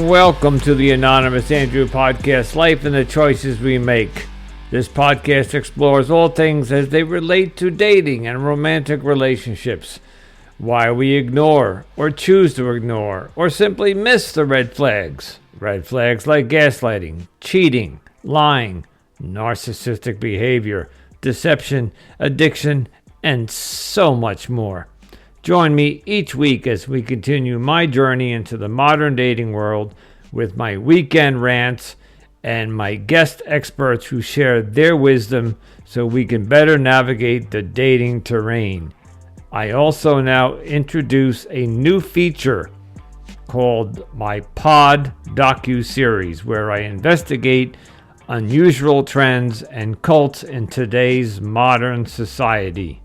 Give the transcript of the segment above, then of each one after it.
Welcome to the Anonymous Andrew podcast, Life and the Choices We Make. This podcast explores all things as they relate to dating and romantic relationships. Why we ignore or choose to ignore or simply miss the red flags. Red flags like gaslighting, cheating, lying, narcissistic behavior, deception, addiction, and so much more. Join me each week as we continue my journey into the modern dating world with my weekend rants and my guest experts who share their wisdom so we can better navigate the dating terrain. I also now introduce a new feature called my Pod docu-series, where I investigate unusual trends and cults in today's modern society.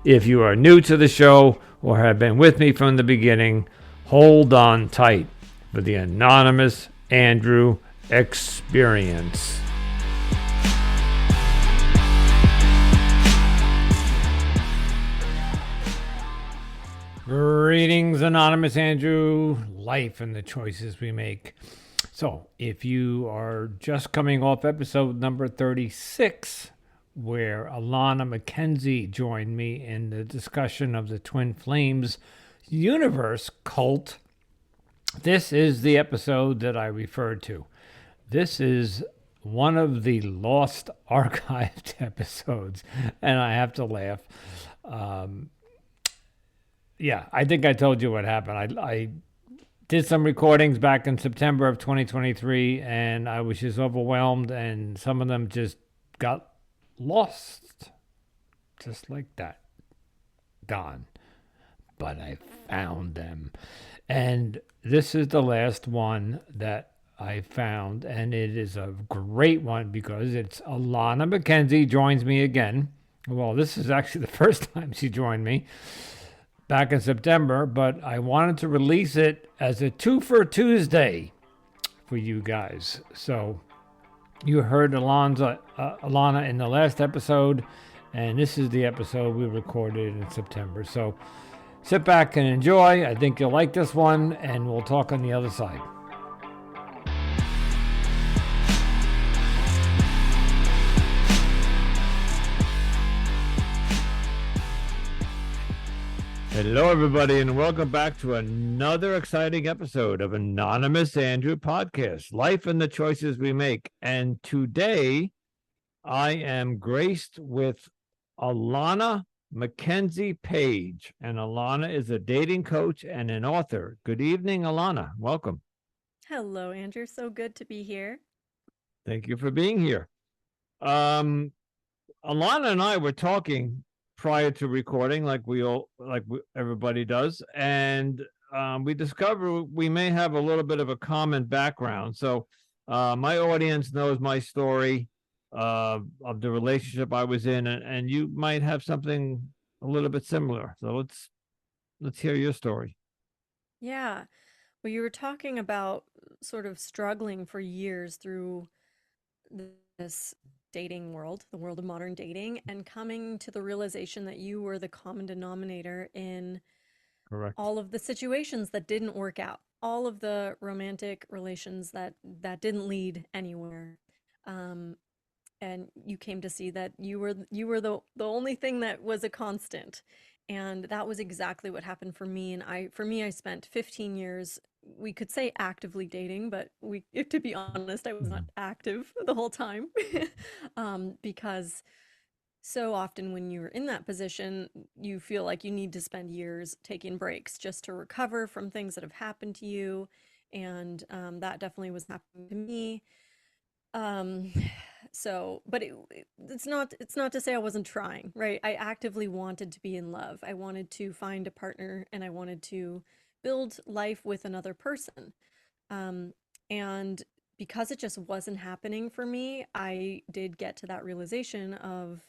If you are new to the show or have been with me from the beginning, hold on tight for the Anonymous Andrew experience. Greetings, Anonymous Andrew, life and the choices we make. So, if you are just coming off episode number 36, where Alana McKenzie joined me in the discussion of the Twin Flames universe cult, this is the episode that I referred to. This is one of the lost archived episodes, and I have to laugh. I think I told you what happened. I did some recordings back in September of 2023, and I was just overwhelmed, and some of them just got lost. Just like that. Gone. But I found them. And this is the last one that I found, and it is a great one because it's Alana McKenzie joins me again. Well, this is actually the first time she joined me back in September, but I wanted to release it as a two-for Tuesday for you guys. So you heard Alana in the last episode, and this is the episode we recorded in September. So sit back and enjoy. I think you'll like this one, and we'll talk on the other side. Hello, everybody, and welcome back to another exciting episode of Anonymous Andrew Podcast, Life and the Choices We Make. And today, I am graced with Alana McKenzie Page. And Alana is a dating coach and an author. Good evening, Alana. Welcome. Hello, Andrew. So good to be here. Thank you for being here. Alana and I were talking prior to recording, everybody does, and we discovered we may have a little bit of a common background. So my audience knows my story of the relationship I was in, and you might have something a little bit similar. So let's hear your story. Yeah. Well, you were talking about sort of struggling for years through this dating world, the world of modern dating, and coming to the realization that you were the common denominator in Correct. all of the situations that didn't work out, all of the romantic relations that didn't lead anywhere. And you came to see that you were the only thing that was a constant. And that was exactly what happened for me. And I spent 15 years, we could say actively dating, but to be honest, I was not active the whole time. Because so often when you're in that position, you feel like you need to spend years taking breaks just to recover from things that have happened to you. And that definitely was happening to me. But it's not to say I wasn't trying, right? I actively wanted to be in love. I wanted to find a partner, and I wanted to build life with another person. And because it just wasn't happening for me, I did get to that realization of,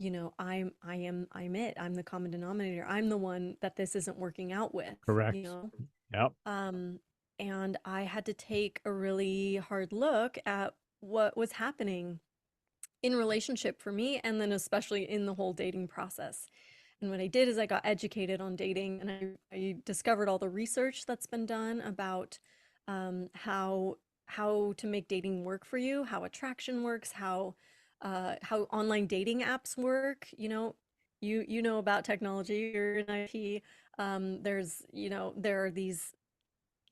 I'm it. I'm the common denominator. I'm the one that this isn't working out with. Correct. Yep. And I had to take a really hard look at what was happening in relationship for me, and then especially in the whole dating process. And what I did is I got educated on dating, and I discovered all the research that's been done about how to make dating work for you, how attraction works, how online dating apps work. You know about technology, you're in IT. There's, there are these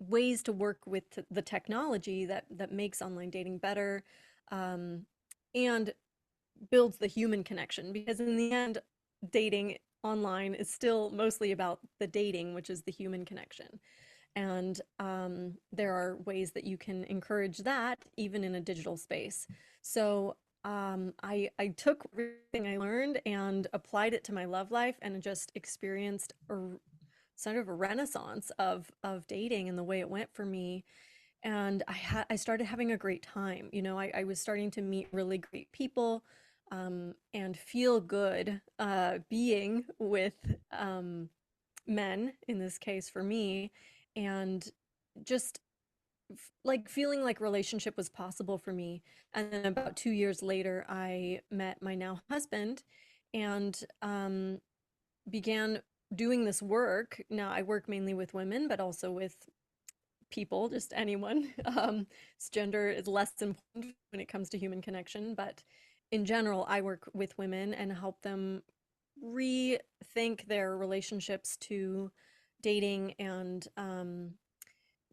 ways to work with the technology that makes online dating better, um, and builds the human connection, because in the end, dating online is still mostly about the dating, which is the human connection. And there are ways that you can encourage that even in a digital space. So I took everything I learned and applied it to my love life, and just experienced sort of a renaissance of dating and the way it went for me. And I started having a great time. I was starting to meet really great people, and feel good being with men, in this case for me, and just like feeling like relationship was possible for me. And then about 2 years later, I met my now husband, and began doing this work. Now I work mainly with women, but also with people, just anyone. Gender is less important when it comes to human connection, but in general, I work with women and help them rethink their relationships to dating, and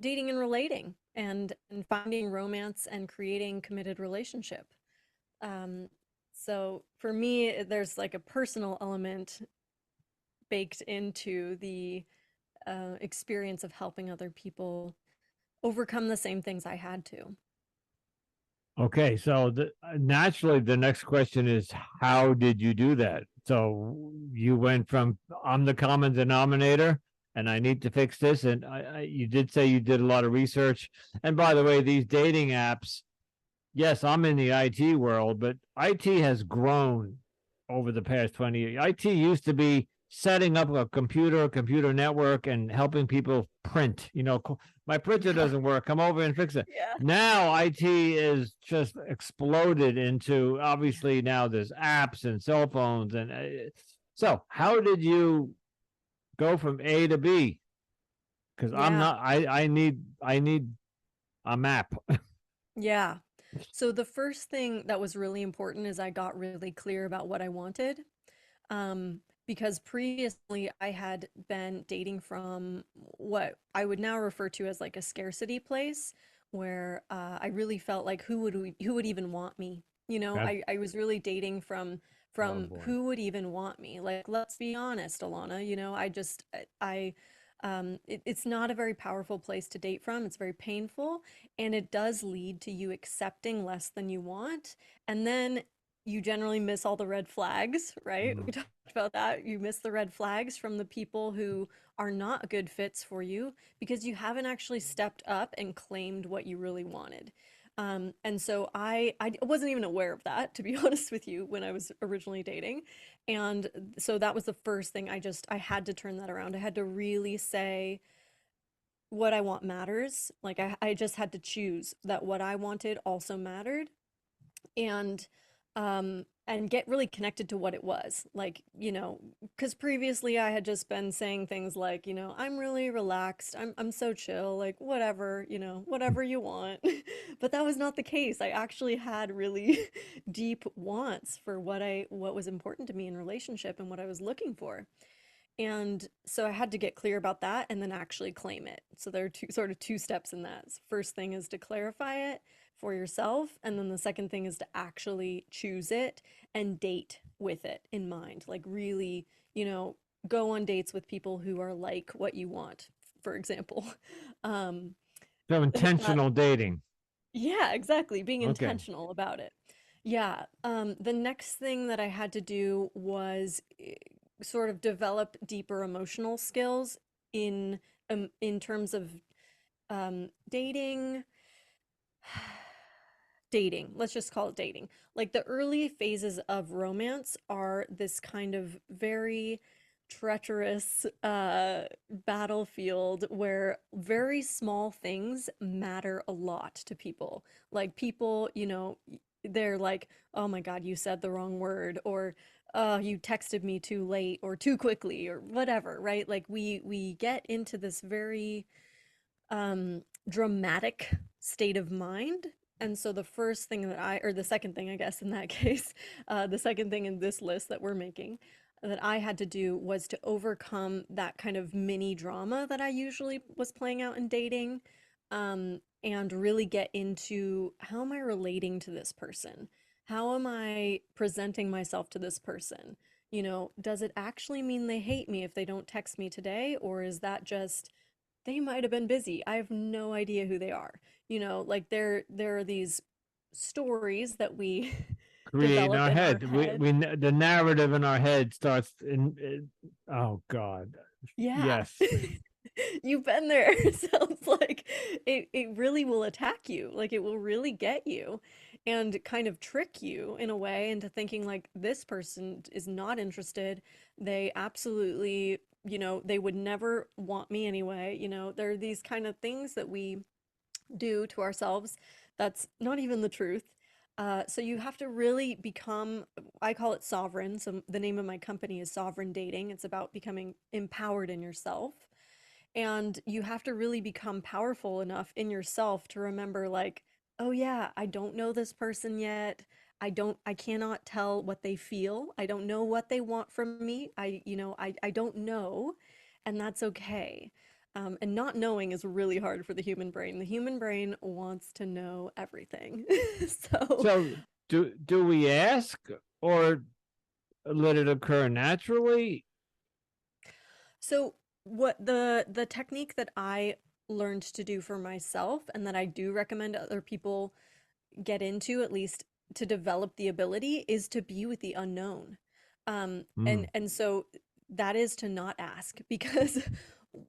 dating and relating, and finding romance and creating committed relationship. Um, so for me, there's like a personal element baked into the experience of helping other people overcome the same things I had to. Okay, so naturally, the next question is, how did you do that? So you went from I'm the common denominator, and I need to fix this, and you did say you did a lot of research. And by the way, these dating apps, yes, I'm in the IT world, but IT has grown over the past 20 years. IT used to be setting up a computer network, and helping people print. My printer Yeah. doesn't work. Come over and fix it. Yeah. Now IT is just exploded into, obviously now there's apps and cell phones, and so how did you go from A to B? Because I'm Yeah. not. I need a map. Yeah. So the first thing that was really important is I got really clear about what I wanted. Because previously I had been dating from what I would now refer to as like a scarcity place, where I really felt like who would even want me? That I was really dating from oh boy. who would even want me? Like, let's be honest, Alana, it's not a very powerful place to date from. It's very painful, and it does lead to you accepting less than you want. And then you generally miss all the red flags, right? Mm. We talked about that. You miss the red flags from the people who are not good fits for you, because you haven't actually stepped up and claimed what you really wanted. And so I wasn't even aware of that, to be honest with you, when I was originally dating. And so that was the first thing. I had to turn that around. I had to really say, what I want matters. Like, I just had to choose that what I wanted also mattered. And get really connected to what it was. Like, because previously I had just been saying things like, I'm really relaxed, I'm so chill, like whatever, whatever you want. But that was not the case. I actually had really deep wants for what was important to me in relationship and what I was looking for. And so I had to get clear about that and then actually claim it. So there are two steps in that. First thing is to clarify it for yourself, and then the second thing is to actually choose it and date with it in mind. Like, really, go on dates with people who are like what you want, for example. Um, So that intentional dating. Yeah, exactly, being Okay. intentional about it. Yeah, the next thing that I had to do was sort of develop deeper emotional skills in terms of dating. Dating, let's just call it dating. Like, the early phases of romance are this kind of very treacherous battlefield where very small things matter a lot to people. Like, people, they're like, oh my God, you said the wrong word, or you texted me too late or too quickly or whatever, right? Like, we get into this very dramatic state of mind. And so the first thing that or the second thing, I guess, in that case, the second thing in this list that we're making that I had to do was to overcome that kind of mini drama that I usually was playing out in dating, and really get into how am I relating to this person? How am I presenting myself to this person? Does it actually mean they hate me if they don't text me today, or is that just they might have been busy. I have no idea who they are. Like there are these stories that we Create in develop our in our head. head. The narrative in our head starts oh God. Yeah. Yes. You've been there. So it's like it really will attack you. Like it will really get you and kind of trick you in a way into thinking like this person is not interested. They absolutely, they would never want me anyway. There are these kind of things that we do to ourselves that's not even the truth. So you have to really become, I call it sovereign. So the name of my company is Sovereign Dating. It's about becoming empowered in yourself. And you have to really become powerful enough in yourself to remember, like, oh, yeah, I don't know this person yet. I cannot tell what they feel. I don't know what they want from me. I don't know. And that's okay. And not knowing is really hard for the human brain. The human brain wants to know everything. So, So do we ask or let it occur naturally? so what the technique that I learned to do for myself and that I do recommend other people get into, at least to develop the ability, is to be with the unknown. Mm, And so that is to not ask, because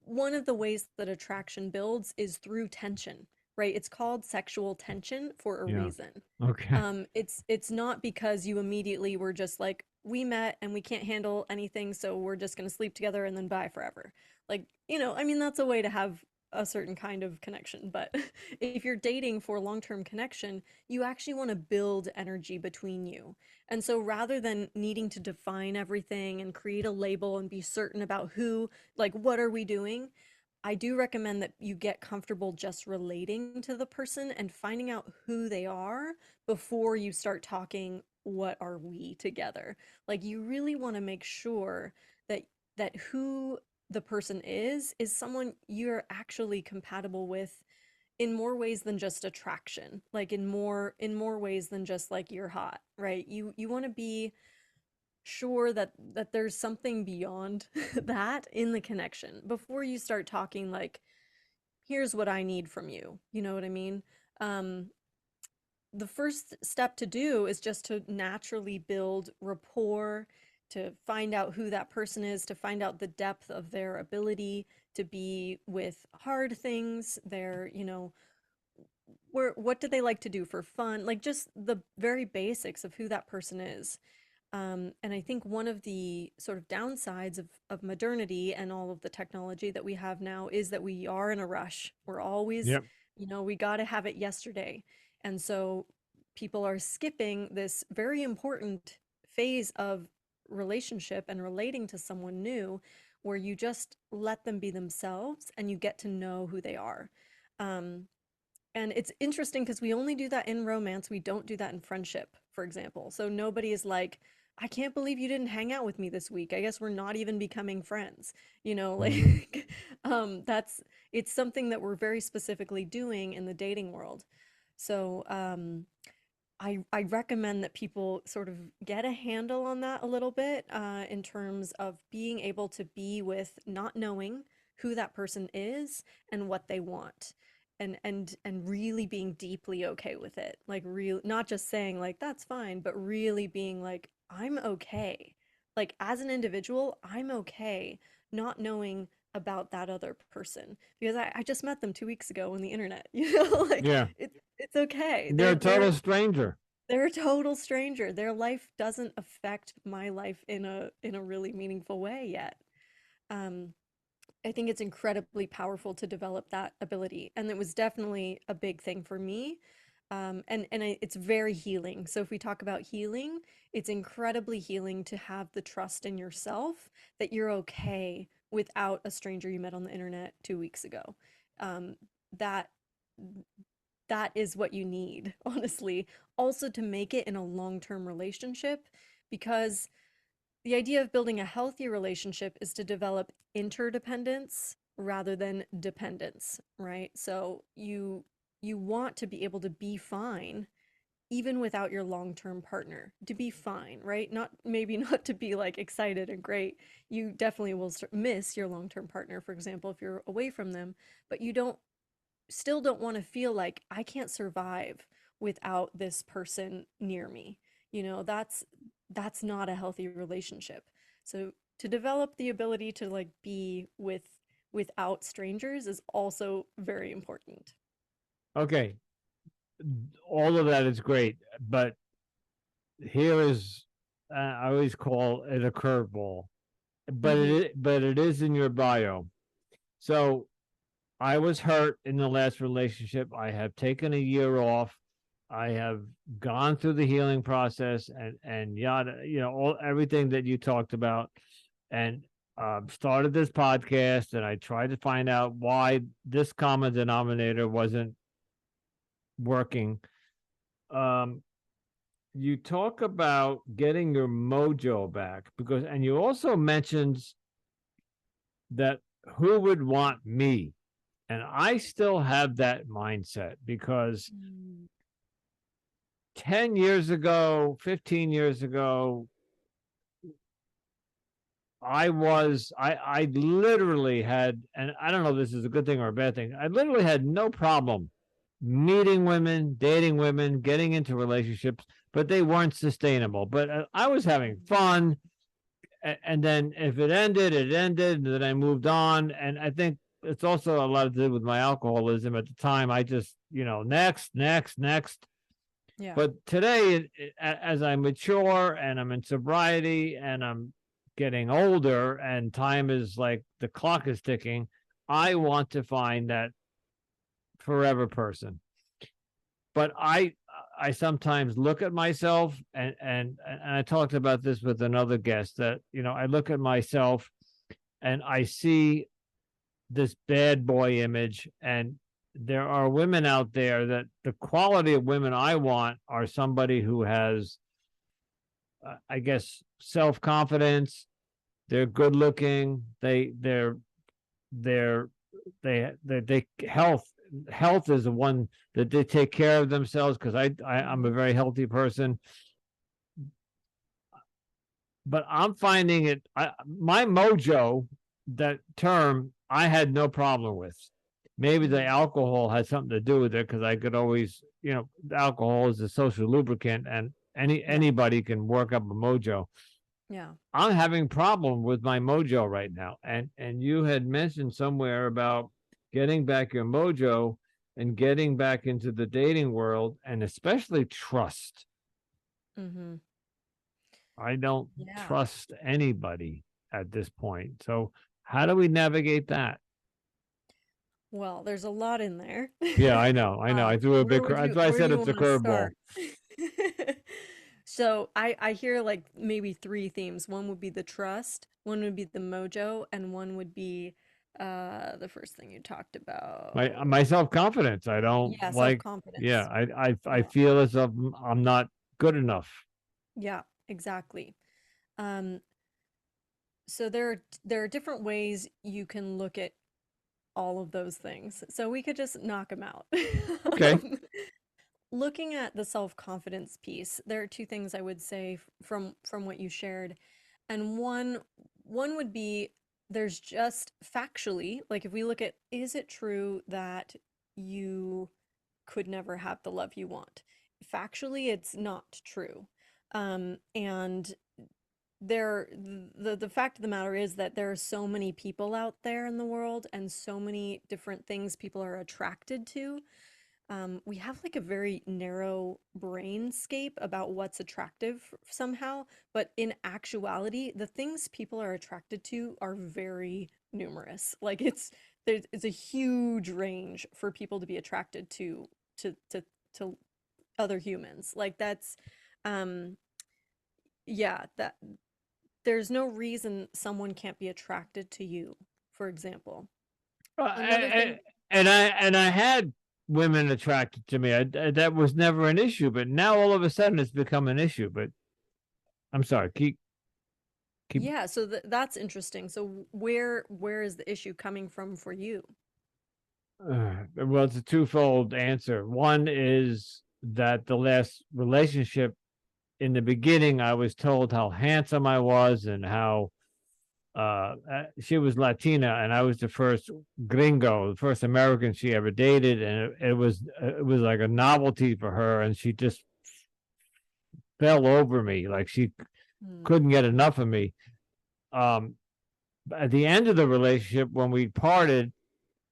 one of the ways that attraction builds is through tension, right? It's called sexual tension for a yeah. reason. Okay. It's not because you immediately were just like, we met and we can't handle anything, so we're just going to sleep together and then bye forever. Like, I mean, that's a way to have a certain kind of connection, but if you're dating for long-term connection, you actually want to build energy between you. And so rather than needing to define everything and create a label and be certain about who, like, what are we doing? I do recommend that you get comfortable just relating to the person and finding out who they are before you start talking, what are we together? Like you really want to make sure that who the person is someone you're actually compatible with in more ways than just attraction. Like in more ways than just like you're hot, right? You want to be sure that there's something beyond that in the connection before you start talking like here's what I need from you. You know what I mean? Um the first step to do is just to naturally build rapport, to find out who that person is, to find out the depth of their ability to be with hard things, what do they like to do for fun, like just the very basics of who that person is. And I think one of the sort of downsides of modernity and all of the technology that we have now is that we are in a rush. We're always, Yep. we got to have it yesterday. And so people are skipping this very important phase of relationship and relating to someone new, where you just let them be themselves and you get to know who they are. Um, and it's interesting because we only do that in romance. We don't do that in friendship, for example. So nobody is like, I can't believe you didn't hang out with me this week. I guess we're not even becoming friends. Mm. Like that's it's something that we're very specifically doing in the dating world. So I recommend that people sort of get a handle on that a little bit, in terms of being able to be with not knowing who that person is and what they want, and really being deeply okay with it. Like real, not just saying like that's fine, but really being like I'm okay. Like as an individual, I'm okay not knowing about that other person because I just met them 2 weeks ago on the internet. Like Yeah. it's okay. They're a total stranger. They're a total stranger. Their life doesn't affect my life in a really meaningful way yet. Um, I think it's incredibly powerful to develop that ability, and it was definitely a big thing for me. It's very healing. So if we talk about healing, it's incredibly healing to have the trust in yourself that you're okay without a stranger you met on the internet 2 weeks ago. Um, that that is what you need, honestly. Also, to make it in a long-term relationship, because the idea of building a healthy relationship is to develop interdependence rather than dependence, right? So you want to be able to be fine even without your long-term partner, to be fine, right? Not maybe not to be like excited and great. You definitely will miss your long-term partner, for example, if you're away from them, but you don't want to feel like I can't survive without this person near me. That's not a healthy relationship. So to develop the ability to like be without strangers is also very important. Okay, all of that is great, but here is I always call it a curveball, but Mhm. it is in your bio. So I was hurt in the last relationship. I have taken a year off. I have gone through the healing process and yada, all everything that you talked about, and started this podcast. And I tried to find out why this common denominator wasn't working. Um, you talk about getting your mojo back and you also mentioned that who would want me, and I still have that mindset because Mm. 10 years ago, 15 years ago, I literally had, and I don't know if this is a good thing or a bad thing, I literally had no problem meeting women, dating women, getting into relationships, but they weren't sustainable. But I was having fun. And then if it ended, it ended, and then I moved on. And I think it's also a lot to do with my alcoholism at the time. I just, next, next, next. Yeah. But today, as I mature and I'm in sobriety and I'm getting older and time is like the clock is ticking, I want to find that forever person. But I sometimes look at myself and I talked about this with another guest that, I look at myself and I see this bad boy image, and there are women out there that the quality of women I want are somebody who has I guess self-confidence, they're good looking, they're they health is the one that they take care of themselves because I'm a Mhm. very healthy person, but I'm finding my mojo, that term, I had no problem with. Maybe the Mhm. alcohol had something to do with it because I could always, alcohol is a social lubricant, and Yeah. anybody can work up a mojo. Yeah. I'm having problem with my mojo right now, and you had mentioned somewhere about getting back your mojo and getting back into the dating world, and especially trust. Mhm. I don't Yeah. trust anybody at this point. So how do we navigate that? Well, there's a lot in there. Yeah, I know. I know. I threw a big. That's why I Where do said you it's a want to curveball. start? So I hear like maybe three themes. One would be the trust, one would be the mojo, and one would be the first thing you talked about. My self confidence. I don't Yeah, like. Yeah, self-confidence. I Yeah. feel as if I'm not good enough. Yeah, exactly. Um, so there are different ways you can look at all of those things. So we could just knock them out. Okay. Um, Looking at the self-confidence piece, there are two things I would say from what you shared. And one would be there's just factually, like if we look at is it true that you could never have the love you want? Factually, it's not true. And the fact of the matter is that there are so many people out there in the world and so many different things people are attracted to. We have like a very narrow brainscape about what's attractive somehow, but in actuality, the things people are attracted to are very numerous. Like it's a huge range for people to be attracted to to to other humans. Like that's um yeah, that there's no reason someone can't be attracted to you, for example. Uh, Another and, thing, and I had women attracted to me. That was never an issue, but now all of a sudden it's become an issue. But I'm sorry, keep. Yeah, so that's interesting. So where is the issue coming from for you? Well, it's a twofold answer. One is that the last relationship, in the beginning, I was told how handsome I was and how she was Latina and I was the first gringo, the first American she ever dated, and it was like a novelty for her, and she just fell over me like she Mm. couldn't get enough of me. Um, at the end of the relationship, when we parted,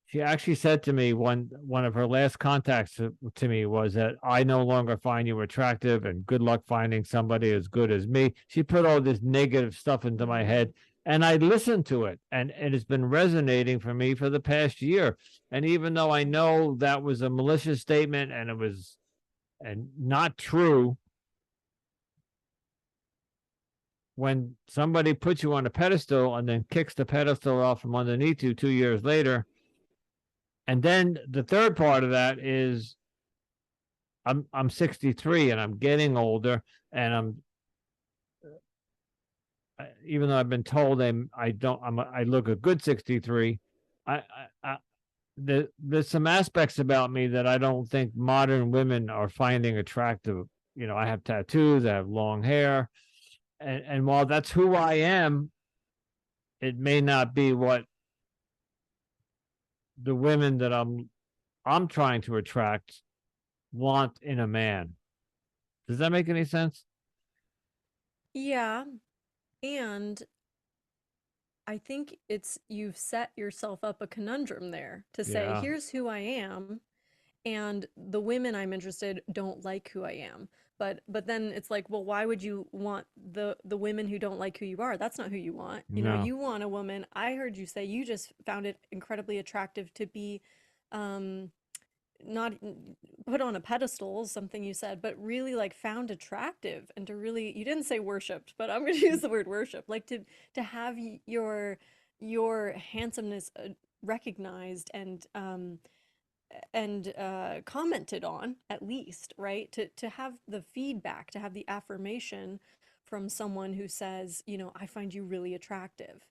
she actually said to me, one of her last contacts to me was that I no longer find you attractive and good luck finding somebody as good as me. She put all this negative stuff into my Mm. head and I listened to it and it's been resonating for me for the past year. And even though I know that was a malicious statement and it was and not true, when somebody puts you on a pedestal and then kicks the pedestal off from underneath you 2 years later, and then the third part of that is I'm 63 and I'm getting older and even though I've been told I look a good 63. I, there's some aspects about me that I don't think modern women are finding attractive. You know, I have tattoos, I have long hair, and while that's who I am, it may not be what the women that I'm trying to attract want in a man. Does that make any sense? Yeah, and I think it's you've set yourself up a conundrum there to say, Yeah. here's who I am, and the women I'm interested don't like who I am. But then it's like, well, why would you want the women who don't like who you are? That's not who you want. You know, No. you want a woman. I heard you say you just found it incredibly attractive to be um not put on a pedestal, something you said, but really like found attractive and to really, you didn't say worshipped, but I'm going to use the word worship, like to have your handsomeness recognized and commented on, at least, right? To have the feedback, to have the affirmation from someone who says, you know, I find you really attractive.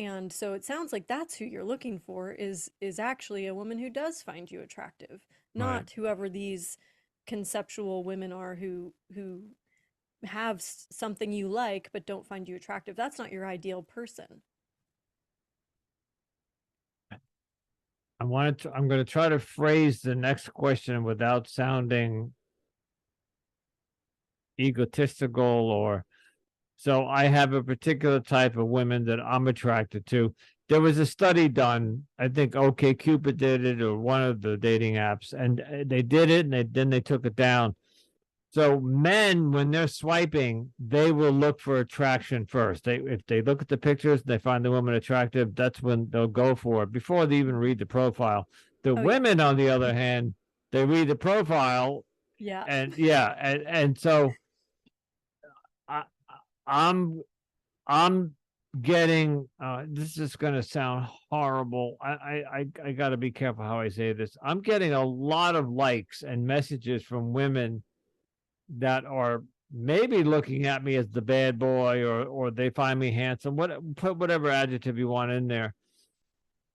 And so it sounds like that's who you're looking for is actually a woman who does find you attractive, Right. not whoever these conceptual women are who have something you like but don't find you attractive. That's not your ideal person. I'm going to try to phrase the next question without sounding egotistical or so I have a particular type of women that I'm attracted to. There was a study done, I think OK Cupid did it or one of the dating apps, and they did it and then they took it down. So men, when they're swiping, they will look for attraction first. If they look at the pictures and they find the woman attractive, that's when they'll go for it before they even read the profile. The Oh yeah. women, on the other hand, they read the profile Yeah. and yeah, and so I, I'm I'm getting this is going to sound horrible. I got to be careful how I say this. I'm getting a lot of likes and messages from women that are maybe looking at me as the bad boy or they find me handsome. Put whatever adjective you want in there,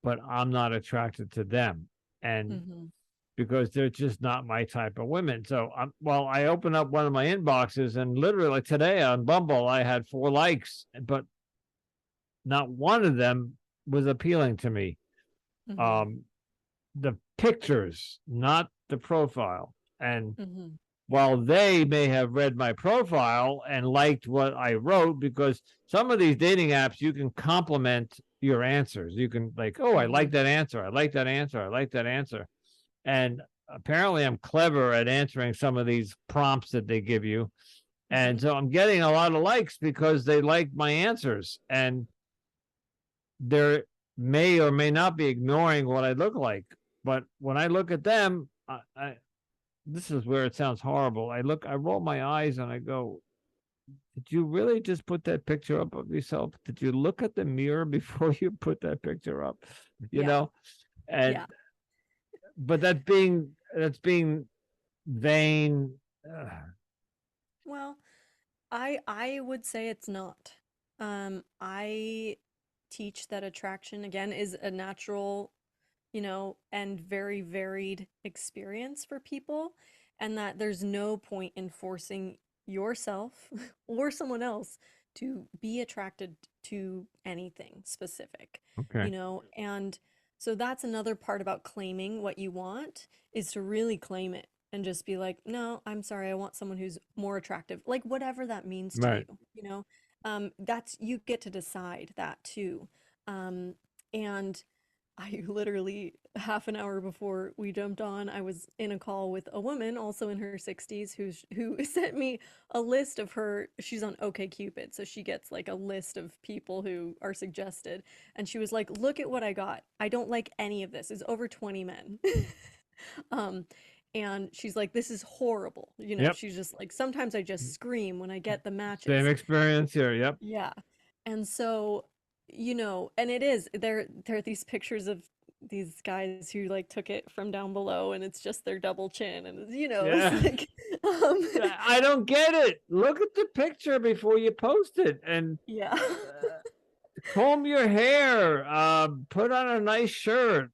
but I'm not attracted to them, and Hmm. because they're just not my type of women. So I open up one of my inboxes and literally like today on Bumble, I had 4 likes, but not one of them was appealing to me. Hmm. Um, the pictures, not the profile. And Hmm. while they may have read my profile and liked what I wrote, because some of these dating apps, you can compliment your answers. You can, like, oh, I like Hmm. that answer. I like that answer. I like that answer. And apparently, I'm clever at answering some of these prompts that they give you. And Hmm. so I'm getting a lot of likes because they like my answers. And they're may or may not be ignoring what I look like. But when I look at them, this is where it sounds horrible. I roll my eyes and I go, did you really just put that picture up of yourself? Did you look at the mirror before you put that picture up? You Yeah. know, and Yeah. but that being that's being vain. Well, I would say it's not. I teach that attraction again is a natural, and very varied experience for people, and that there's no point in forcing yourself or someone else to be attracted to anything specific, Okay. and so that's another part about claiming what you want is to really claim it and just be like, no, I'm sorry, I want someone who's more attractive, like whatever that means to Right. that's you get to decide that too. And I literally half an hour before we jumped on, I was in a call with a woman also in her 60s who sent me a list of her. She's on OkCupid, so she gets like a list of people who are suggested. And she was like, "Look at what I got. I don't like any of this. It's over 20 men." um and she's like, "This is horrible." Yep. She's just like, "Sometimes I just scream when I get the Same matches." experience here. Yep. Yeah. And so, and it is there are these pictures of these guys who like took it from down below and it's just their double chin and it's Yeah. like um I don't get it. Look at the picture before you post it, and yeah. comb your hair. Put on a nice shirt.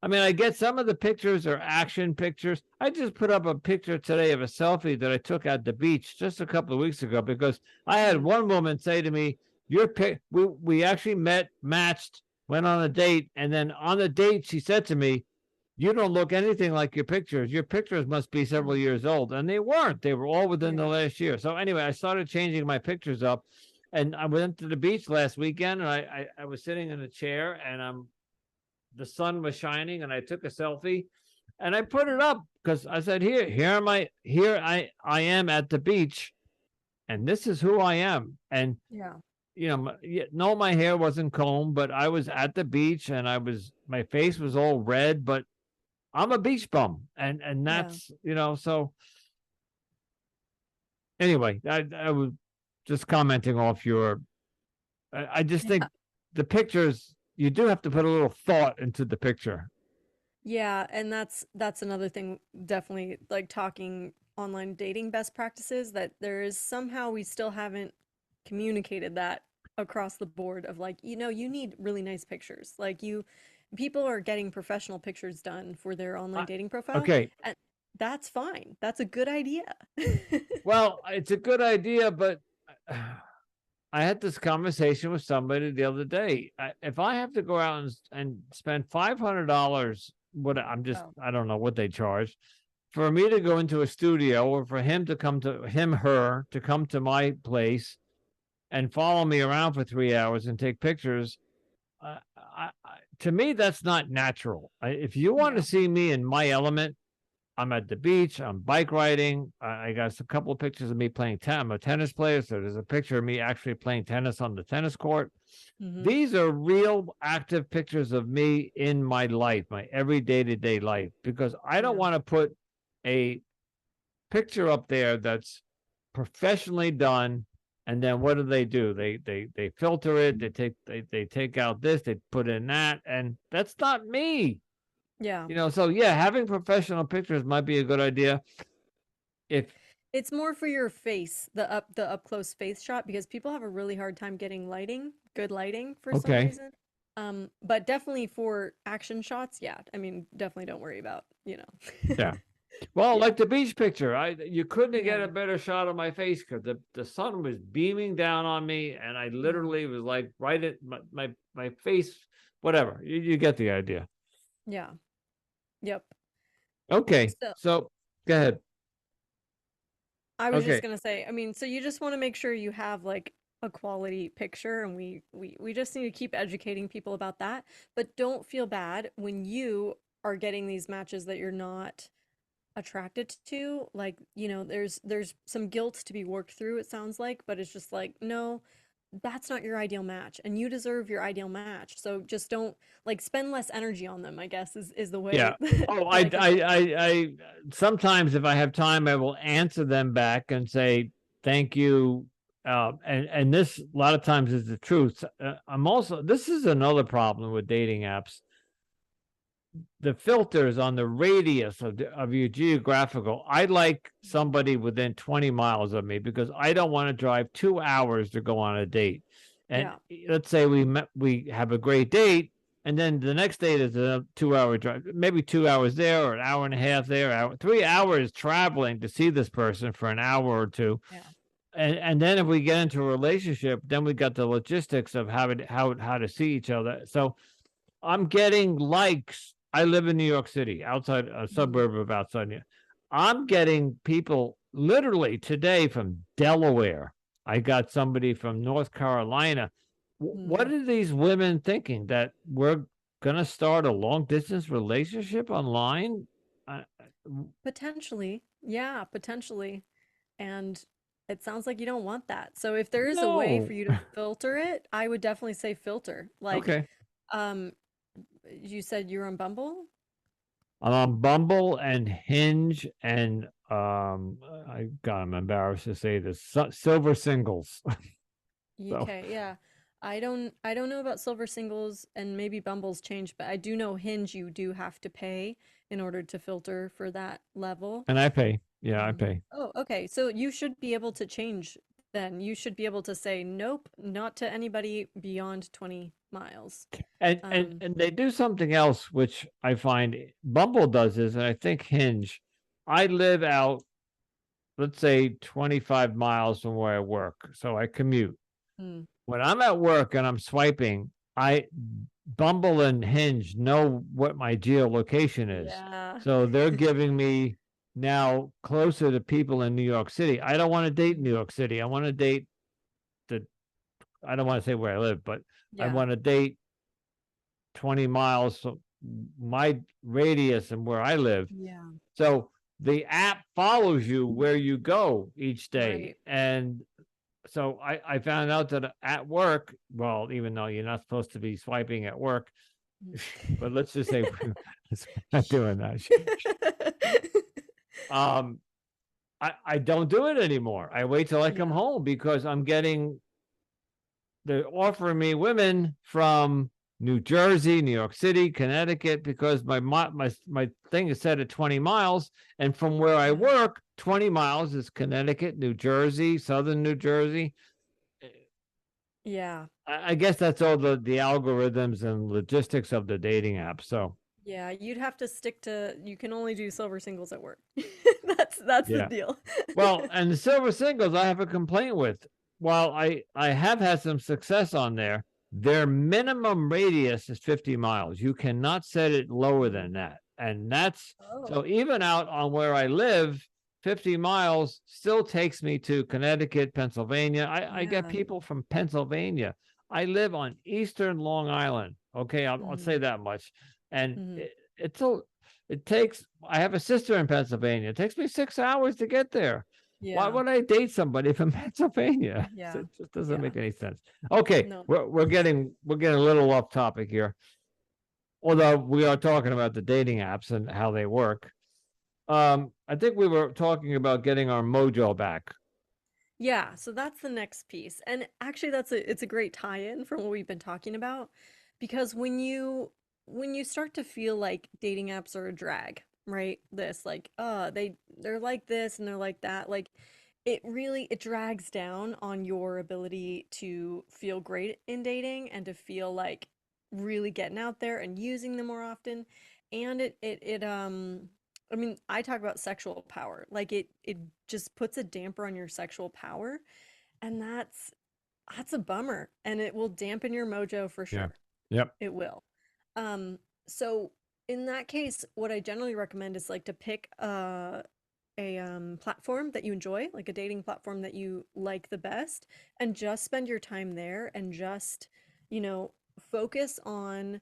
I mean, I get some of the pictures are action pictures. I just put up a picture today of a selfie that I took at the beach just a couple of weeks ago because I had Mhm. one woman say to me, we actually met, matched, went on a date, and then on the date she said to me, you don't look anything like your pictures. Your pictures must be several Mm. years old. And they weren't. They were all within the Yeah. last year. So anyway, I started changing my pictures up. And I went to the beach last weekend and I was sitting in a chair and the sun was shining and I took a selfie and I put it up because I said, here I am at the beach and this is who I am. And Yeah. no, my hair wasn't combed, but I was at the beach and my face was all red, but I'm a beach bum. And Yeah. that's, so anyway, I was just commenting off I just think Yeah. the pictures, you do have to put a little thought into the picture. Yeah, and that's another thing, definitely like talking online dating best practices, that there is somehow we still haven't communicated that across the board of like, you need really nice pictures. Like people are getting professional pictures done for their online Uh, dating profile, okay. and that's fine. That's a good idea. Well, it's a good idea, but I had this conversation with somebody the other day. If I have to go out and spend $500, Oh. I don't know what they charge for me to go into a studio or for her to come to my place and follow me around for 3 hours and take pictures. To me, that's not natural. If you want to Yeah. see me in my element, I'm at the beach. I'm bike riding. I got a couple of pictures of me playing tennis. I'm a tennis player, so there's a picture of me actually playing tennis on the tennis court. Hmm. These are real active pictures of me in my life, my every day-to-day life, because I don't Yeah. want to put a picture up there that's professionally done. And then what do? They filter it. They take out this. They put in that, and that's not me. Yeah. So yeah, having professional pictures might be a good idea. If It's more for your face, the up close face shot, because people have a really hard time getting good lighting for some Okay, reason. But definitely for action shots, yeah. I mean, definitely don't worry about. yeah. Well, Yeah. like the beach picture, you couldn't get Yeah. a better shot of my face because the sun was beaming down on me, and I Hmm. literally was like right at my face. Whatever, you get the idea. Yeah. Yep. Okay, So so go ahead. I was just Okay, gonna say, I mean, so you just want to make sure you have like a quality picture, and we just need to keep educating people about that. But don't feel bad when you are getting these matches that you're not attracted to. Like, there's some guilt to be worked through, it sounds like, but it's just like, no, that's not your ideal match, and you deserve your ideal match. So just don't like spend less energy on them, I guess is the way yeah. Oh, that I can put it. I sometimes if I have time, I will answer them back and say thank you. And this a lot of times is the truth. This is another problem with dating apps. the filters on the radius of your geographical. I like somebody within 20 miles of me because I don't want to drive 2 hours to go on a date. And let's say we have a great date, and then the next date is a 2 hour drive, maybe 2 hours there or an hour and a half there, 3 hours traveling to see this person for an hour or two. Yeah. And then if we get into a relationship, then we got the logistics of how to see each other. So I'm getting likes. I live in New York City, outside a suburb of outside New York. I'm getting people literally today from Delaware. I got somebody from North Carolina. What are these women thinking? That we're going to start a long distance relationship online? Potentially. Yeah, potentially. And it sounds like you don't want that. So if there is a way No. for you to filter it, I would definitely say filter. Like, Okay. you said you're on Bumble? I'm on Bumble and Hinge and I'm embarrassed to say this, Silver Singles. So Okay, yeah. I don't know about Silver Singles, and maybe Bumble's changed, but I do know Hinge you do have to pay in order to filter for that level. and I pay. Yeah, I pay. Oh, okay. So you should be able to change then. You should be able to say nope, not to anybody beyond 20 miles. And they do something else which I find Bumble does is, and I think Hinge. I live out, let's say 25 miles from where I work, so I commute. When I'm at work and I'm swiping, I Bumble and Hinge know what my geolocation is. Yeah. So they're giving me now closer to people in New York City. I don't want to date New York City. I want to date I don't want to say where I live, but I want to date 20 miles from my radius and where I live. Yeah. So the app follows you where you go each day. Right. And so I found out that at work, well, even though you're not supposed to be swiping at work, but let's just say we're not doing that. I don't do it anymore. I wait till I come home because they're offering me women from New Jersey, New York City, Connecticut, because my thing is set at 20 miles. And from where I work, 20 miles is Connecticut, New Jersey, Southern New Jersey. Yeah. I guess that's all the algorithms and logistics of the dating app. So yeah, you'd have to stick to, you can only do Silver Singles at work. That's the deal. Well, and the Silver Singles I have a complaint with. While I have had some success on there, their minimum radius is 50 miles. You cannot set it lower than that. And that's so even out on where I live, 50 miles still takes me to Connecticut, Pennsylvania. I get people from Pennsylvania. I live on Eastern Long Island. Okay, I'll say that much. And I have a sister in Pennsylvania. It takes me 6 hours to get there. Yeah. Why would I date somebody from Pennsylvania? Yeah. It just doesn't make any sense. Okay, no. we're getting a little off topic here. Although we are talking about the dating apps and how they work. I think we were talking about getting our mojo back. Yeah, so that's the next piece. And actually it's a great tie-in from what we've been talking about, because when you start to feel like dating apps are a drag, right? This like, they're like this and they're like that, like it drags down on your ability to feel great in dating and to feel like really getting out there and using them more often. And I mean, I talk about sexual power. Like it just puts a damper on your sexual power, and that's a bummer, and it will dampen your mojo for sure. Yeah. Yep. It will. So in that case, what I generally recommend is like to pick a platform that you enjoy, like a dating platform that you like the best, and just spend your time there and just, focus on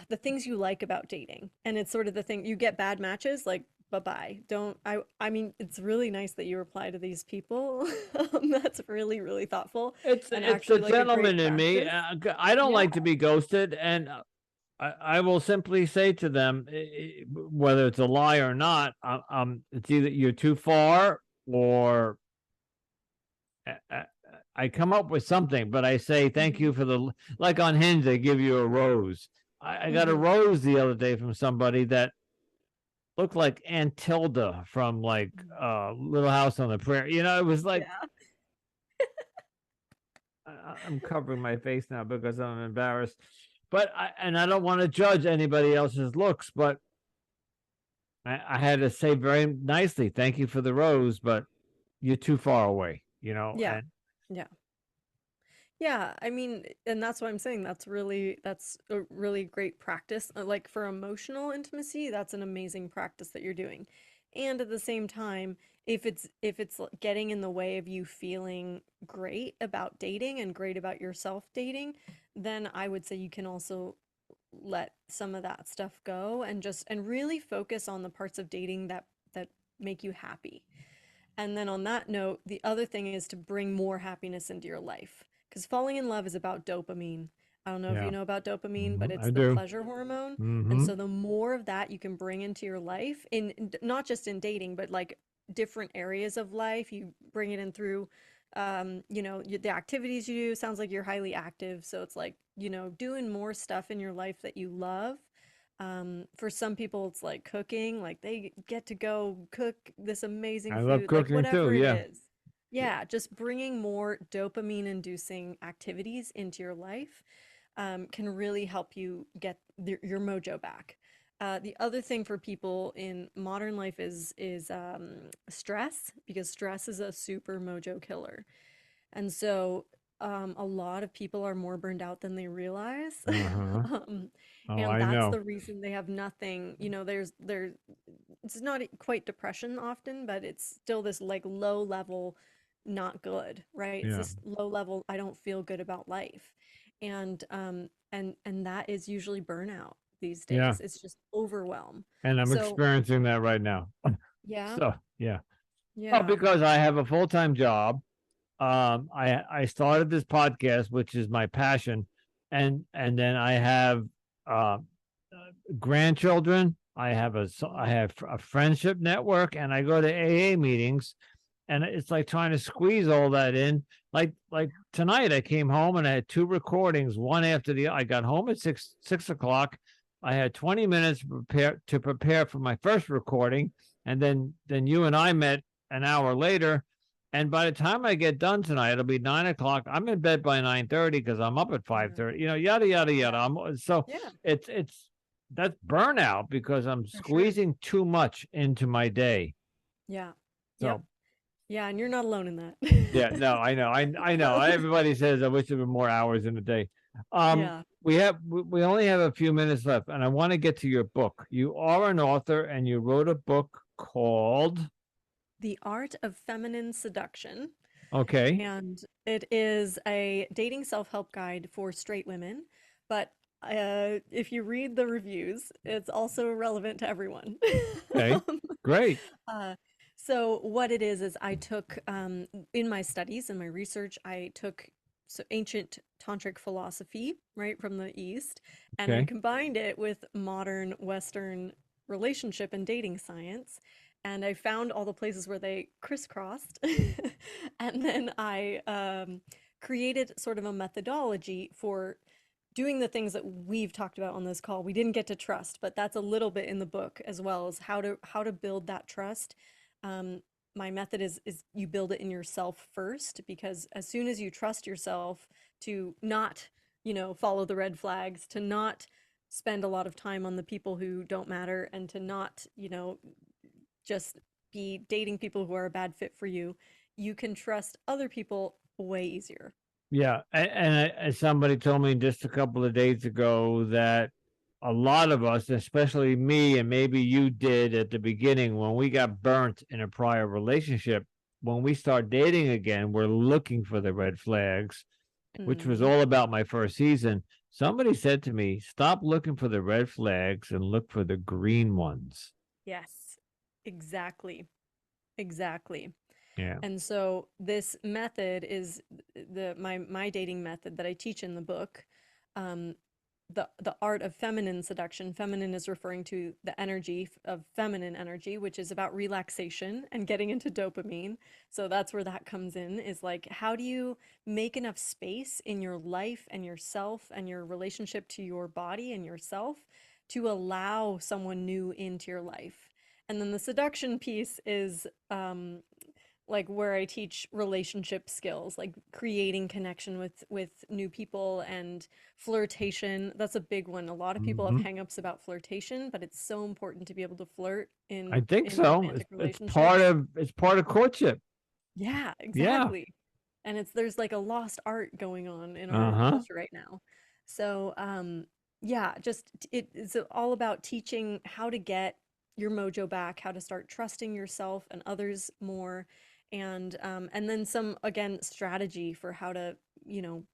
the things you like about dating. And it's sort of the thing, you get bad matches, like bye-bye. I mean, it's really nice that you reply to these people. That's really, really thoughtful. It's the gentleman in me. I don't like to be ghosted, and I will simply say to them, whether it's a lie or not, it's either you're too far or I come up with something, but I say thank you for like on Hinge, they give you a rose. I got a Mhm. rose the other day from somebody that looked like Aunt Tilda from like Mm. Little House on the Prairie. You know, it was like Yeah. I'm covering my face now because I'm embarrassed. But I don't want to judge anybody else's looks, but I had to say very nicely, thank you for the rose, but you're too far away, you know, Yeah. and Yeah. Yeah, I mean, and that's why I'm saying that's a really great practice. Like for emotional intimacy, that's an amazing practice that you're doing. And at the same time, if it's getting in the way of you feeling great about dating and great about yourself dating, then I would say you can also let some of that stuff go and just and really focus on the parts of dating that make you happy. And then on that note, the other thing is to bring more happiness into your life. Because falling in love is about dopamine. I don't know if you yeah, know about dopamine, but it's I the do. pleasure hormone. And Mm-hmm. so the more of that you can bring into your life, not just in dating, but like different areas of life, you bring it in through, the activities you do. Sounds like you're highly active. So it's like, doing more stuff in your life that you love. For some people, it's like cooking, like they get to go cook this amazing I love food, like cooking too. whatever it Yeah, is. Yeah, just bringing more dopamine-inducing activities into your life can really help you get your mojo back. The other thing for people in modern life is stress, because stress is a super mojo killer. And so a lot of people are more burned out than they realize. uh-huh. um, Oh, and I that's know. the reason they have nothing, it's not quite depression often, but it's still this like low level, not good, right? It's Yeah, this low level, I don't feel good about life. And that is usually burnout these yeah, days. It's just overwhelm. and I'm So experiencing that right now. yeah, So yeah. Oh, yeah. because I have a full time job. I started this podcast, which is my passion, and then I have uh, grandchildren. I have a friendship network, and I go to AA meetings, and it's like trying to squeeze all that in. Like tonight, I came home and I had two recordings, one after the. I got home at six o'clock. I had 20 minutes to prepare for my first recording, and then you and I met an hour later. And by the time I get done tonight, it'll be 9 o'clock. I'm in bed by 9:30 because I'm up at Yeah. 5:30. You know, yada yada yada. Yeah. So Yeah, it's that's burnout because I'm for sure. squeezing too much into my day. Yeah. Yep. So Yeah, and you're not alone in yeah, that. no, I know, I know. So, Everybody says I wish there were more hours in the day. yeah. We only have a few minutes left, and I want to get to your book. You are an author, and you wrote a book called. The Art of Feminine Seduction. Okay, And it is a dating self-help guide for straight women. But if you read the reviews, it's also relevant to everyone. okay, Um, great. uh, so what it is I took in my studies and my research, I took ancient tantric philosophy, right, from the East, and I Okay, combined it with modern Western relationship and dating science. And I found all the places where they crisscrossed. And then I created sort of a methodology for doing the things that we've talked about on this call. We didn't get to trust, but that's a little bit in the book as well as how to build that trust. Um, my method is you build it in yourself first, because as soon as you trust yourself to not, follow the red flags, to not spend a lot of time on the people who don't matter, and to not, just be dating people who are a bad fit for you, you can trust other people way easier. yeah, and somebody told me just a couple of days ago that a lot of us, especially me, and maybe you did at the beginning when we got burnt in a prior relationship, when we start dating again, we're looking for the red flags, which was Mm, all about my first season. Somebody said to me, stop looking for the red flags and look for the green ones. yes, exactly. Exactly. Yeah. And so this method is the my dating method that I teach in the book. Um, the art of feminine seduction. Feminine is referring to the energy of feminine energy, which is about relaxation and getting into dopamine. So that's where that comes in, is like, how do you make enough space in your life and yourself and your relationship to your body and yourself to allow someone new into your life? And then the seduction piece is like where I teach relationship skills, like creating connection with new people and flirtation. That's a big one. A lot of people have Hmm. hangups about flirtation, but it's so important to be able to flirt I think in so. romantic It's relationships. it's part of courtship. Yeah, Yeah. exactly. And there's like a lost art going on in our Uh-huh. culture right now. So, yeah, it's all about teaching how to get your mojo back, how to start trusting yourself and others more, and then some, again, strategy for how to,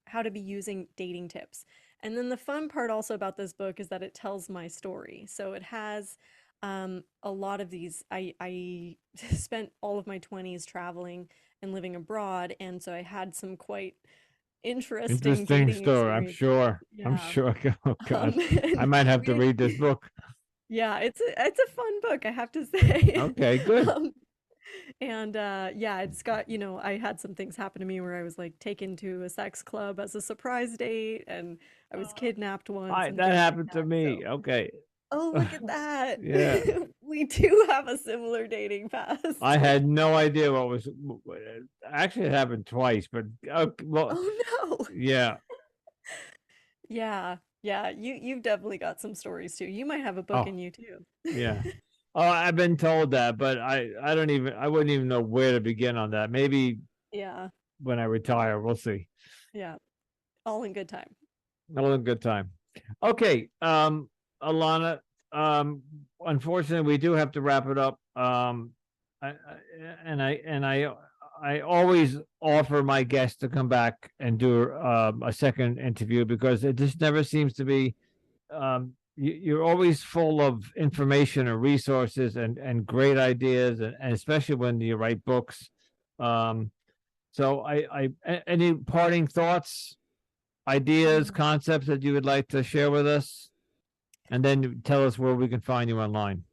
how to be using dating tips. And then the fun part also about this book is that it tells my story. So it has a lot of these. I spent all of my 20s traveling and living abroad, and so I had some quite interesting Interesting dating story. I'm experiences. sure. I'm Yeah. sure. Oh God. I And might have to we read this book. yeah, it's a fun book, I have to say. Okay, good. Um, and yeah, it's got, I had some things happen to me where I was like taken to a sex club as a surprise date, and I was kidnapped once I and that things like happened to that. me. So, Okay. oh, look at that. Yeah. We do have a similar dating I past. had no idea what was actually it happened twice, but well, Oh no. yeah. Yeah. Yeah, you've definitely got some stories too. You might have a book Oh, in you too. yeah. Oh, I've been told that, but I wouldn't even know where to begin on that. Maybe Yeah. when I retire, we'll see. Yeah. All in good time. Another good time. Okay, Alana, um, unfortunately, we do have to wrap it up. I always offer my guests to come back and do a second interview because it just never seems to be. You're always full of information and resources and great ideas, and especially when you write books. Um, so any parting thoughts, ideas, Um, concepts that you would like to share with us, and then tell us where we can find you online.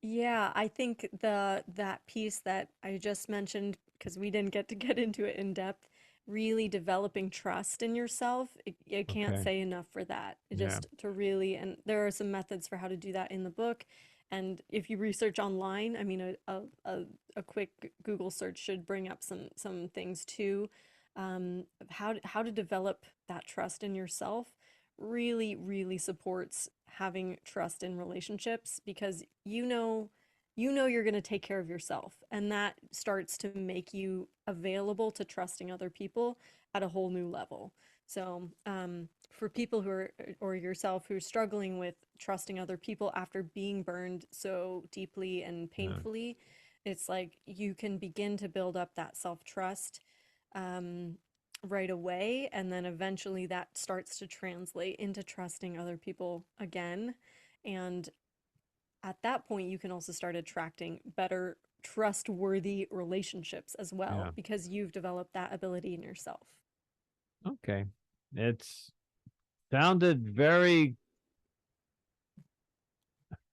yeah, I think that piece that I just mentioned, because we didn't get to get into it in depth, really developing trust in yourself. I can't Okay. say enough for that. Yeah. Just to really, and there are some methods for how to do that in the book. And if you research online, I mean, a quick Google search should bring up some things too. Of how to develop that trust in yourself really, really supports having trust in relationships, because you know you're going to take care of yourself, and that starts to make you available to trusting other people at a whole new level. So for people who are, or yourself, who's struggling with trusting other people after being burned so deeply and Yeah. painfully, it's like you can begin to build up that self-trust um, right away, and then eventually that starts to translate into trusting other people again. And at that point, you can also start attracting better, trustworthy relationships as well, Yeah. because you've developed that ability in yourself. Okay. It's sounded very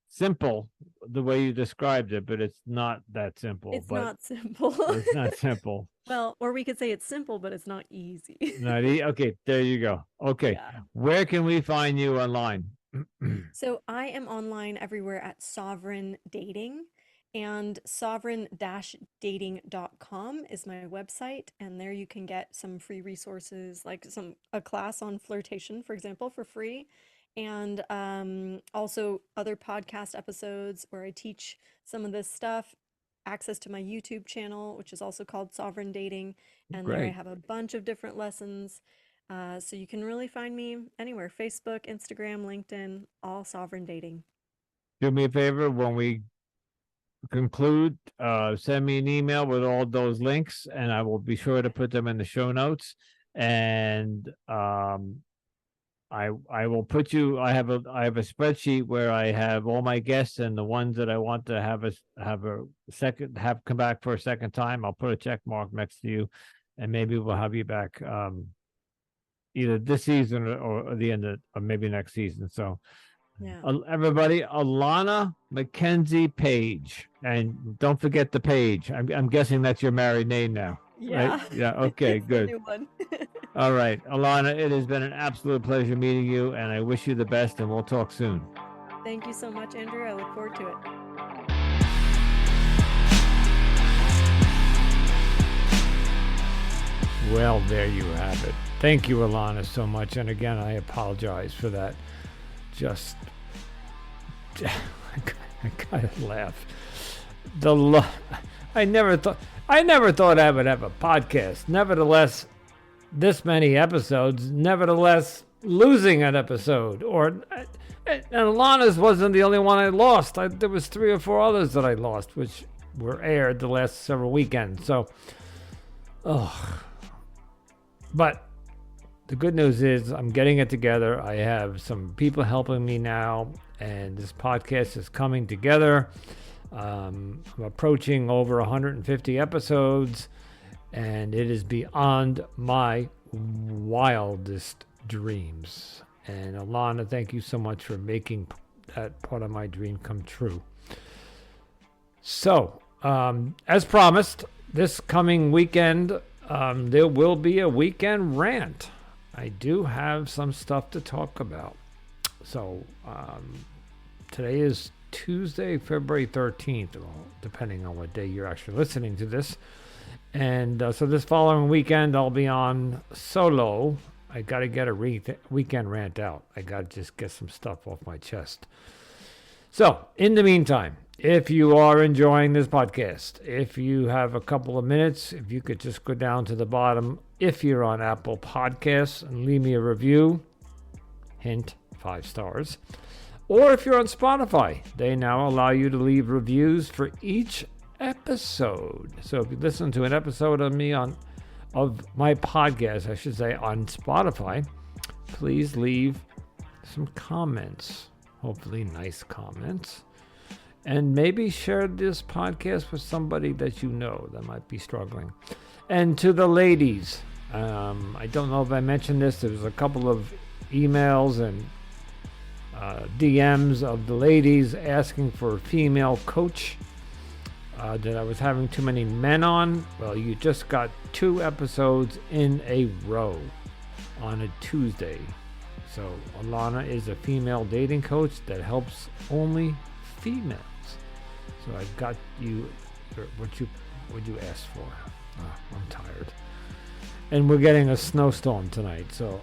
simple the way you described it, but it's not that simple. It's But not simple. it's not simple. Well, or we could say it's simple, but it's not easy. Okay, there you go. Okay, Yeah. where can we find you online? So I am online everywhere at Sovereign Dating, and sovereign-dating.com is my website, and there you can get some free resources, like a class on flirtation, for example, for free, and also other podcast episodes where I teach some of this stuff, access to my YouTube channel, which is also called Sovereign Dating, and there I Great. have a bunch of different lessons. So you can really find me anywhere: Facebook, Instagram, LinkedIn, all Sovereign Dating. Do me a favor when we conclude, send me an email with all those links, and I will be sure to put them in the show notes. And I will put you. I have a spreadsheet where I have all my guests and the ones that I want to have a second have come back for a second time. I'll put a check mark next to you, and maybe we'll have you back either this season or the end of, or maybe next season. So Yeah. everybody, Alana McKenzie Page, and don't forget the Page. I'm guessing that's your married name now. Yeah. Right? Yeah. Okay. It's the Good. new one. All right, Alana, it has been an absolute pleasure meeting you, and I wish you the best, and we'll talk soon. Thank you so much, Andrew. I look forward to it. Well, there you have it. Thank you, Alana, so much. And again, I apologize for that. Just, I gotta laugh. I never thought I would have a podcast. Nevertheless, this many episodes. Nevertheless, losing an episode. And Alana's wasn't the only one I lost. There was 3 or 4 others that I lost, which were aired the last several weekends. So, but the good news is I'm getting it together. I have some people helping me now, and this podcast is coming together. I'm approaching over 150 episodes, and it is beyond my wildest dreams. And Alana, thank you so much for making that part of my dream come true. So, as promised, this coming weekend, there will be a weekend rant. I do have some stuff to talk about. So, today is Tuesday, February 13th, depending on what day you're actually listening to this. And so this following weekend, I'll be on solo. I got to get a weekend rant out. I got to just get some stuff off my chest. So, in the meantime, if you are enjoying this podcast, if you have a couple of minutes, if you could just go down to the bottom, if you're on Apple Podcasts, and leave me a review, hint, 5 stars. Or if you're on Spotify, they now allow you to leave reviews for each episode. So if you listen to an episode of my podcast, I should say, on Spotify, please leave some comments, hopefully nice comments, and maybe share this podcast with somebody that you know that might be struggling. And to the ladies, I don't know if I mentioned this, there was a couple of emails and DMs of the ladies asking for a female coach. That I was having too many men on. Well, you just got 2 episodes in a row on a Tuesday. So Alana is a female dating coach that helps only females. So I've got you what you asked for. I'm tired. And we're getting a snowstorm tonight, so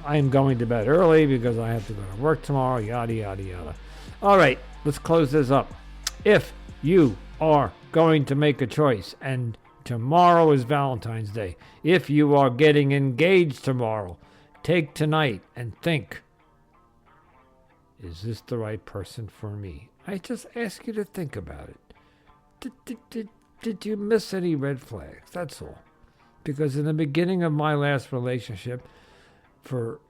I am going to bed early because I have to go to work tomorrow, yada, yada, yada. All right, let's close this up. If you are going to make a choice, and tomorrow is Valentine's Day, if you are getting engaged tomorrow, take tonight and think, is this the right person for me? I just ask you to think about it. Did you miss any red flags? That's all. Because in the beginning of my last relationship, for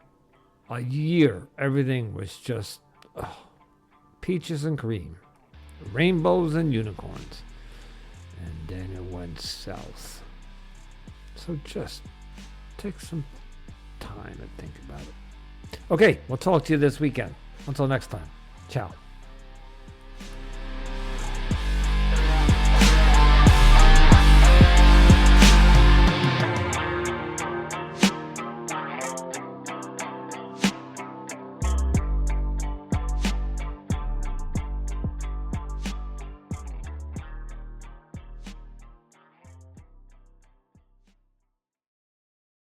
a year, everything was just peaches and cream, rainbows and unicorns. And then it went south. So just take some time and think about it. Okay, we'll talk to you this weekend. Until next time, ciao.